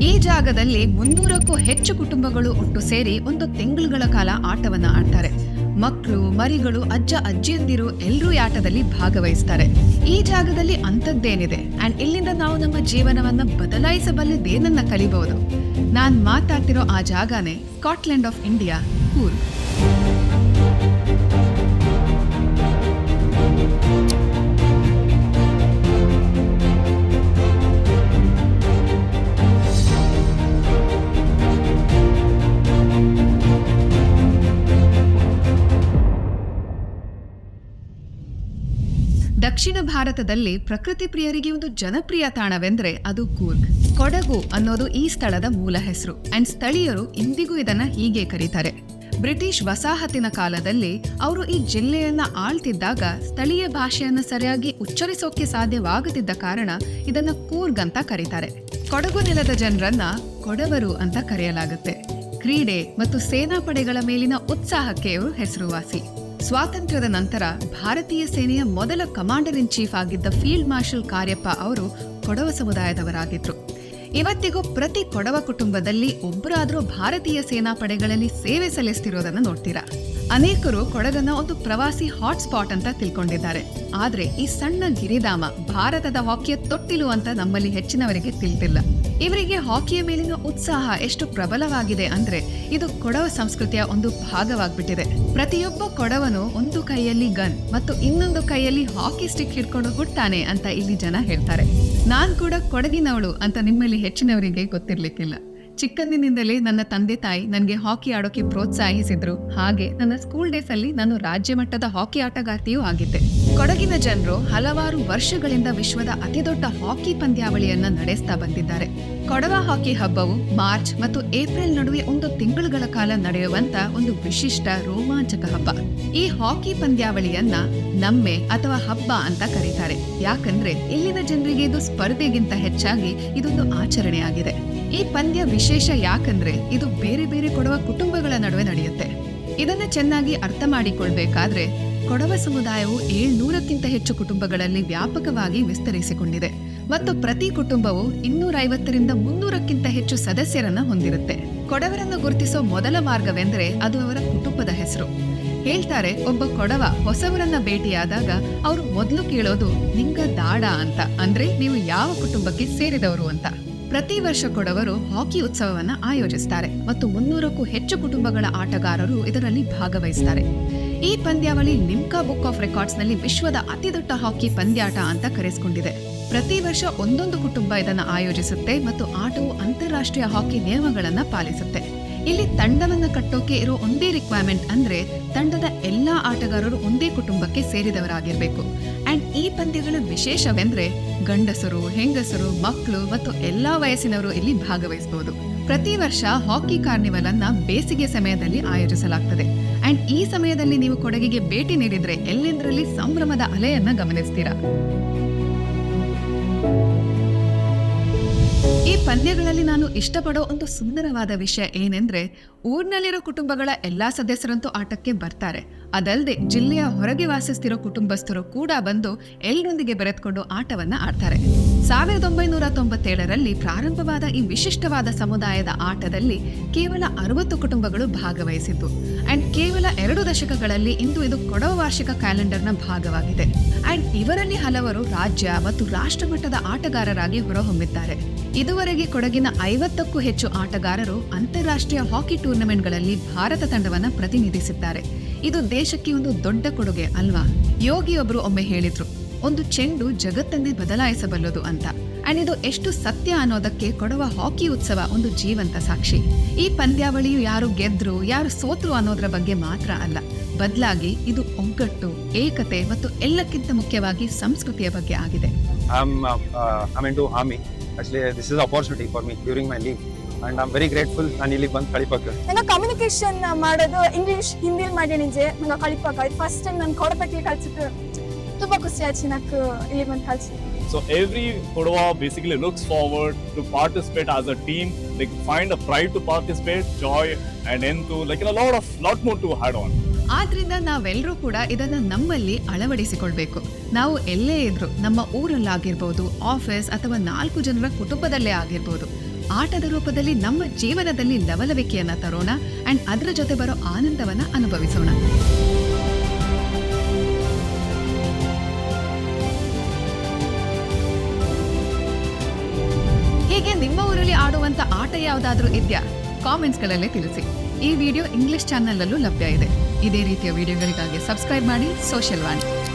ಈ ಜಾಗದಲ್ಲಿ 300ಕ್ಕೂ ಹೆಚ್ಚು ಕುಟುಂಬಗಳು ಒಟ್ಟು ಸೇರಿ ಒಂದು ತಿಂಗಳುಗಳ ಕಾಲ ಆಟವನ್ನ ಆಡ್ತಾರೆ. ಮಕ್ಕಳು, ಮರಿಗಳು, ಅಜ್ಜ ಅಜ್ಜಿಯಂದಿರು ಎಲ್ಲರೂ ಈ ಆಟದಲ್ಲಿ ಭಾಗವಹಿಸ್ತಾರೆ. ಈ ಜಾಗದಲ್ಲಿ ಅಂಥದ್ದೇನಿದೆ ಅಂಡ್ ಇಲ್ಲಿಂದ ನಾವು ನಮ್ಮ ಜೀವನವನ್ನ ಬದಲಾಯಿಸಬಲ್ಲದೇನನ್ನ ಕಲಿಬಹುದು. ನಾನ್ ಮಾತಾಡ್ತಿರೋ ಆ ಜಾಗನೇ ಸ್ಕಾಟ್ಲೆಂಡ್ ಆಫ್ ಇಂಡಿಯಾ, ಕೂರ್ಗ್. ದಕ್ಷಿಣ ಭಾರತದಲ್ಲಿ ಪ್ರಕೃತಿ ಪ್ರಿಯರಿಗೆ ಒಂದು ಜನಪ್ರಿಯ ತಾಣವೆಂದ್ರೆ ಅದು ಕೂರ್ಗ್. ಕೊಡಗು ಅನ್ನೋದು ಈ ಸ್ಥಳದ ಮೂಲ ಹೆಸರು ಅಂಡ್ ಸ್ಥಳೀಯರು ಇಂದಿಗೂ ಇದನ್ನ ಹೀಗೆ ಕರೀತಾರೆ. ಬ್ರಿಟಿಷ್ ವಸಾಹತಿನ ಕಾಲದಲ್ಲಿ ಅವರು ಈ ಜಿಲ್ಲೆಯನ್ನ ಆಳ್ತಿದ್ದಾಗ ಸ್ಥಳೀಯ ಭಾಷೆಯನ್ನು ಸರಿಯಾಗಿ ಉಚ್ಚರಿಸೋಕೆ ಸಾಧ್ಯವಾಗದಿದ್ದ ಕಾರಣ ಇದನ್ನ ಕೂರ್ಗ್ ಅಂತ ಕರೀತಾರೆ. ಕೊಡಗು ನೆಲದ ಜನರನ್ನ ಕೊಡವರು ಅಂತ ಕರೆಯಲಾಗುತ್ತೆ. ಕ್ರೀಡೆ ಮತ್ತು ಸೇನಾಪಡೆಗಳ ಮೇಲಿನ ಉತ್ಸಾಹಕ್ಕೆ ಇವರು ಹೆಸರುವಾಸಿ. ಸ್ವಾತಂತ್ರ್ಯದ ನಂತರ ಭಾರತೀಯ ಸೇನೆಯ ಮೊದಲ ಕಮಾಂಡರ್ ಇನ್ ಚೀಫ್ ಆಗಿದ್ದ ಫೀಲ್ಡ್ ಮಾರ್ಷಲ್ ಕಾರ್ಯಪ್ಪ ಅವರು ಕೊಡವ ಸಮುದಾಯದವರಾಗಿದ್ರು. ಇವತ್ತಿಗೂ ಪ್ರತಿ ಕೊಡವ ಕುಟುಂಬದಲ್ಲಿ ಒಬ್ಬರಾದ್ರೂ ಭಾರತೀಯ ಸೇನಾಪಡೆಗಳಲ್ಲಿ ಸೇವೆ ಸಲ್ಲಿಸ್ತಿರೋದನ್ನ ನೋಡ್ತೀರಾ. ಅನೇಕರು ಕೊಡಗನ್ನ ಒಂದು ಪ್ರವಾಸಿ ಹಾಟ್ಸ್ಪಾಟ್ ಅಂತ ತಿಳ್ಕೊಂಡಿದ್ದಾರೆ. ಆದ್ರೆ ಈ ಸಣ್ಣ ಗಿರಿಧಾಮ ಭಾರತದ ಹಾಕಿಯ ತೊಟ್ಟಿಲು ಅಂತ ನಮ್ಮಲ್ಲಿ ಹೆಚ್ಚಿನವರಿಗೆ ತಿಳಿದಿಲ್ಲ. ಇವರಿಗೆ ಹಾಕಿಯ ಮೇಲಿನ ಉತ್ಸಾಹ ಎಷ್ಟು ಪ್ರಬಲವಾಗಿದೆ ಅಂದ್ರೆ ಇದು ಕೊಡವ ಸಂಸ್ಕೃತಿಯ ಒಂದು ಭಾಗವಾಗ್ಬಿಟ್ಟಿದೆ. ಪ್ರತಿಯೊಬ್ಬ ಕೊಡವನು ಒಂದು ಕೈಯಲ್ಲಿ ಗನ್ ಮತ್ತು ಇನ್ನೊಂದು ಕೈಯಲ್ಲಿ ಹಾಕಿ ಸ್ಟಿಕ್ ಹಿಡ್ಕೊಂಡು ಹುಟ್ಟಾನೆ ಅಂತ ಇಲ್ಲಿ ಜನ ಹೇಳ್ತಾರೆ. ನಾನ್ ಕೂಡ ಕೊಡಗಿನವಳು ಅಂತ ನಿಮ್ಮಲ್ಲಿ ಹೆಚ್ಚಿನವರಿಗೆ ಗೊತ್ತಿರ್ಲಿಕ್ಕಿಲ್ಲ. ಚಿಕ್ಕಂದಿನಿಂದಲೇ ನನ್ನ ತಂದೆ ತಾಯಿ ನನಗೆ ಹಾಕಿ ಆಡೋಕೆ ಪ್ರೋತ್ಸಾಹಿಸಿದ್ರು. ಹಾಗೆ ನನ್ನ ಸ್ಕೂಲ್ ಡೇಸ್ ಅಲ್ಲಿ ನಾನು ರಾಜ್ಯ ಮಟ್ಟದ ಹಾಕಿ ಆಟಗಾರ್ತಿಯೂ ಆಗಿದ್ದೆ. ಕೊಡಗಿನ ಜನರು ಹಲವಾರು ವರ್ಷಗಳಿಂದ ವಿಶ್ವದ ಅತಿದೊಡ್ಡ ಹಾಕಿ ಪಂದ್ಯಾವಳಿಯನ್ನ ನಡೆಸ್ತಾ ಬಂದಿದ್ದಾರೆ. ಕೊಡವ ಹಾಕಿ ಹಬ್ಬವು ಮಾರ್ಚ್ ಮತ್ತು ಏಪ್ರಿಲ್ ನಡುವೆ ಒಂದು ತಿಂಗಳುಗಳ ಕಾಲ ನಡೆಯುವಂತ ಒಂದು ವಿಶಿಷ್ಟ ರೋಮಾಂಚಕ ಹಬ್ಬ. ಈ ಹಾಕಿ ಪಂದ್ಯಾವಳಿಯನ್ನ ನಮ್ಮೆ ಅಥವಾ ಹಬ್ಬ ಅಂತ ಕರೀತಾರೆ. ಯಾಕಂದ್ರೆ ಇಲ್ಲಿನ ಜನರಿಗೆ ಇದು ಸ್ಪರ್ಧೆಗಿಂತ ಹೆಚ್ಚಾಗಿ ಇದೊಂದು ಆಚರಣೆಯಾಗಿದೆ. ಈ ಪಂದ್ಯ ವಿಶೇಷ ಯಾಕಂದ್ರೆ ಇದು ಬೇರೆ ಬೇರೆ ಕೊಡವ ಕುಟುಂಬಗಳ ನಡುವೆ ನಡೆಯುತ್ತೆ. ಇದನ್ನ ಚೆನ್ನಾಗಿ ಅರ್ಥ ಮಾಡಿಕೊಳ್ಬೇಕಾದ್ರೆ ಕೊಡವ ಸಮುದಾಯವು 700ಕ್ಕಿಂತ ಹೆಚ್ಚು ಕುಟುಂಬಗಳಲ್ಲಿ ವ್ಯಾಪಕವಾಗಿ ವಿಸ್ತರಿಸಿಕೊಂಡಿದೆ ಮತ್ತು ಪ್ರತಿ ಕುಟುಂಬವು 250ರಿಂದ 300ಕ್ಕಿಂತ ಹೆಚ್ಚು ಸದಸ್ಯರನ್ನ ಹೊಂದಿರುತ್ತೆ. ಕೊಡವರನ್ನು ಗುರುತಿಸೋ ಮೊದಲ ಮಾರ್ಗವೆಂದ್ರೆ ಅದು ಅವರ ಕುಟುಂಬದ ಹೆಸರು. ಹೇಳ್ತಾರೆ, ಒಬ್ಬ ಕೊಡವ ಹೊಸವರನ್ನ ಭೇಟಿಯಾದಾಗ ಅವರು ಮೊದಲು ಕೇಳೋದು ನಿಂಗ ದಾಡ ಅಂತ, ಅಂದ್ರೆ ನೀವು ಯಾವ ಕುಟುಂಬಕ್ಕೆ ಸೇರಿದವರು ಅಂತ. ಪ್ರತಿ ವರ್ಷ ಕೊಡವರು ಹಾಕಿ ಉತ್ಸವವನ್ನ ಆಯೋಜಿಸ್ತಾರೆ ಮತ್ತು 300ಕ್ಕೂ ಹೆಚ್ಚು ಕುಟುಂಬಗಳ ಆಟಗಾರರು ಇದರಲ್ಲಿ ಭಾಗವಹಿಸ್ತಾರೆ. ಈ ಪಂದ್ಯಾವಳಿ ಲಿಮ್ಕಾ ಬುಕ್ ಆಫ್ ರೆಕಾರ್ಡ್ಸ್ ನಲ್ಲಿ ವಿಶ್ವದ ಅತಿದೊಡ್ಡ ಹಾಕಿ ಪಂದ್ಯಾಟ ಅಂತ ಕರೆಸಿಕೊಂಡಿದೆ. ಪ್ರತಿ ವರ್ಷ ಒಂದೊಂದು ಕುಟುಂಬ ಇದನ್ನ ಆಯೋಜಿಸುತ್ತೆ ಮತ್ತು ಆಟವು ಅಂತಾರಾಷ್ಟ್ರೀಯ ಹಾಕಿ ನಿಯಮಗಳನ್ನ ಪಾಲಿಸುತ್ತೆ. ಇಲ್ಲಿ ತಂಡವನ್ನ ಕಟ್ಟೋಕೆ ಇರೋ ಒಂದೇ ರಿಕ್ವೈರ್ಮೆಂಟ್ ಅಂದ್ರೆ ತಂಡದ ಎಲ್ಲಾ ಆಟಗಾರರು ಒಂದೇ ಕುಟುಂಬಕ್ಕೆ ಸೇರಿದವರಾಗಿರ್ಬೇಕು. ಅಂಡ್ ಈ ಪಂದ್ಯಗಳ ವಿಶೇಷವೆಂದ್ರೆ ಗಂಡಸರು, ಹೆಂಗಸರು, ಮಕ್ಕಳು ಮತ್ತು ಎಲ್ಲಾ ವಯಸ್ಸಿನವರು ಇಲ್ಲಿ ಭಾಗವಹಿಸಬಹುದು. ಪ್ರತಿ ವರ್ಷ ಹಾಕಿ ಕಾರ್ನಿವಲ್ ಅನ್ನ ಬೇಸಿಗೆ ಸಮಯದಲ್ಲಿ ಆಯೋಜಿಸಲಾಗ್ತದೆ. ಅಂಡ್ ಈ ಸಮಯದಲ್ಲಿ ನೀವು ಕೊಡಗಿಗೆ ಭೇಟಿ ನೀಡಿದ್ರೆ ಎಲ್ಲೆಂದರಲ್ಲಿ ಸಂಭ್ರಮದ ಅಲೆಯನ್ನ ಗಮನಿಸ್ತೀರಾ. ಈ ಪಂದ್ಯಗಳಲ್ಲಿ ನಾನು ಇಷ್ಟಪಡೋ ಒಂದು ಸುಂದರವಾದ ವಿಷಯ ಏನೆಂದ್ರೆ ಊರಿನಲ್ಲಿರೋ ಕುಟುಂಬಗಳ ಎಲ್ಲಾ ಸದಸ್ಯರಂತೂ ಆಟಕ್ಕೆ ಬರ್ತಾರೆ. ಅದಲ್ಲದೆ ಜಿಲ್ಲೆಯ ಹೊರಗೆ ವಾಸಿಸ್ತಿರೋ ಕುಟುಂಬಸ್ಥರು ಕೂಡ ಬಂದು ಎಲ್ಲರೊಂದಿಗೆ ಬೆರೆತ್ಕೊಂಡು ಆಟವನ್ನ ಆಡ್ತಾರೆ. 1997ರಲ್ಲಿ ಪ್ರಾರಂಭವಾದ ಈ ವಿಶಿಷ್ಟವಾದ ಸಮುದಾಯದ ಆಟದಲ್ಲಿ ಕೇವಲ 60 ಕುಟುಂಬಗಳು ಭಾಗವಹಿಸಿದ್ದು ಅಂಡ್ ಕೇವಲ 2 ದಶಕಗಳಲ್ಲಿ ಇಂದು ಇದು ಕೊಡವ ವಾರ್ಷಿಕ ಕ್ಯಾಲೆಂಡರ್ನ ಭಾಗವಾಗಿದೆ. ಅಂಡ್ ಇವರಲ್ಲಿ ಹಲವರು ರಾಜ್ಯ ಮತ್ತು ರಾಷ್ಟ್ರ ಮಟ್ಟದ ಆಟಗಾರರಾಗಿ ಹೊರಹೊಮ್ಮಿದ್ದಾರೆ. ಇದುವರೆಗೆ ಕೊಡಗಿನ 50ಕ್ಕೂ ಹೆಚ್ಚು ಆಟಗಾರರು ಅಂತಾರಾಷ್ಟ್ರೀಯ ಹಾಕಿ ಟೂರ್ನಮೆಂಟ್ಗಳಲ್ಲಿ ಭಾರತ ತಂಡವನ್ನ ಪ್ರತಿನಿಧಿಸಿದ್ದಾರೆ. ಇದು ದೇಶಕ್ಕೆ ಒಂದು ದೊಡ್ಡ ಕೊಡುಗೆ ಅಲ್ವಾ? ಯೋಗಿಯೊಬ್ರು ಒಮ್ಮೆ ಹೇಳಿದ್ರು, ಒಂದು ಚೆಂಡು ಜಗತ್ತನ್ನೇ ಬದಲಾಯಿಸಬಲ್ಲದು ಅಂತ. ಅಂಡ್ ಇದು ಎಷ್ಟು ಸತ್ಯ ಅನ್ನೋದಕ್ಕೆ ಕೊಡವ ಹಾಕಿ ಉತ್ಸವ ಒಂದು ಜೀವಂತ ಸಾಕ್ಷಿ. ಈ ಪಂದ್ಯಾವಳಿಯು ಯಾರು ಗೆದ್ರು ಯಾರು ಸೋತ್ರು ಅನ್ನೋದ್ರ ಬಗ್ಗೆ ಮಾತ್ರ ಅಲ್ಲ, ಬದಲಾಗಿ ಇದು ಒಗ್ಗಟ್ಟು, ಏಕತೆ ಮತ್ತು ಎಲ್ಲಕ್ಕಿಂತ ಮುಖ್ಯವಾಗಿ ಸಂಸ್ಕೃತಿಯ ಬಗ್ಗೆ ಆಗಿದೆ. Actually, this is an opportunity for me during my leave, and I'm very grateful. ನಾನು ಇಲ್ಲಿ ಬಂದು ಕಲಿಪಕ್ಕೆ ನಾನು ಕಮ್ಯುನಿಕೇಶನ್ ಮಾಡೋದು ಇಂಗ್ಲಿಷ್ ಹಿಂದಿಲಿ ಮಾಡಿನಿಜೆ ನಾನು ಕಲಿಪಕ್ಕೆ ಫಸ್ಟ್ ಟೈಮ್ ನಾನು ಕೊಡಪಕ್ಕೆ ಕಲಿಸಿದ್ದು ತುಂಬಾ ಖುಷಿ ಆಯ್ತು. నాకు ಇಲ್ಲಿ ಬಂದು ಕಲಿಸಿ. So every Kodava basically looks forward to participate as a team. They find a pride to participate, joy and into lot more to add on. ಆದ್ರಿಂದ ನಾವೆಲ್ಲರೂ ಕೂಡ ಇದನ್ನ ನಮ್ಮಲ್ಲಿ ಅಳವಡಿಸಿಕೊಳ್ಬೇಕು. ನಾವು ಎಲ್ಲೇ ಇದ್ರು, ನಮ್ಮ ಊರಲ್ಲಾಗಿರ್ಬೋದು, ಆಫೀಸ್ ಅಥವಾ 4 ಜನರ ಕುಟುಂಬದಲ್ಲೇ ಆಗಿರ್ಬೋದು, ಆಟದ ರೂಪದಲ್ಲಿ ನಮ್ಮ ಜೀವನದಲ್ಲಿ ಲವಲವಿಕೆಯನ್ನ ತರೋಣ ಅಂಡ್ ಅದರ ಜೊತೆ ಬರೋ ಆನಂದವನ್ನ ಅನುಭವಿಸೋಣ. ಹೀಗೆ ನಿಮ್ಮ ಊರಲ್ಲಿ ಆಡುವಂತ ಆಟ ಯಾವ್ದಾದ್ರೂ ಇದೆಯಾ? ಕಾಮೆಂಟ್ಸ್ ಗಳಲ್ಲೇ ತಿಳಿಸಿ. ಈ ವಿಡಿಯೋ ಇಂಗ್ಲಿಷ್ ಚಾನೆಲ್ ಅಲ್ಲೂ ಲಭ್ಯ ಇದೆ. ಇದೇ ರೀತಿಯ ವಿಡಿಯೋಗಳಿಗಾಗಿ ಸಬ್ಸ್ಕ್ರೈಬ್ ಮಾಡಿ ಸೋಷಿಯಲ್ ವಾಣಿ.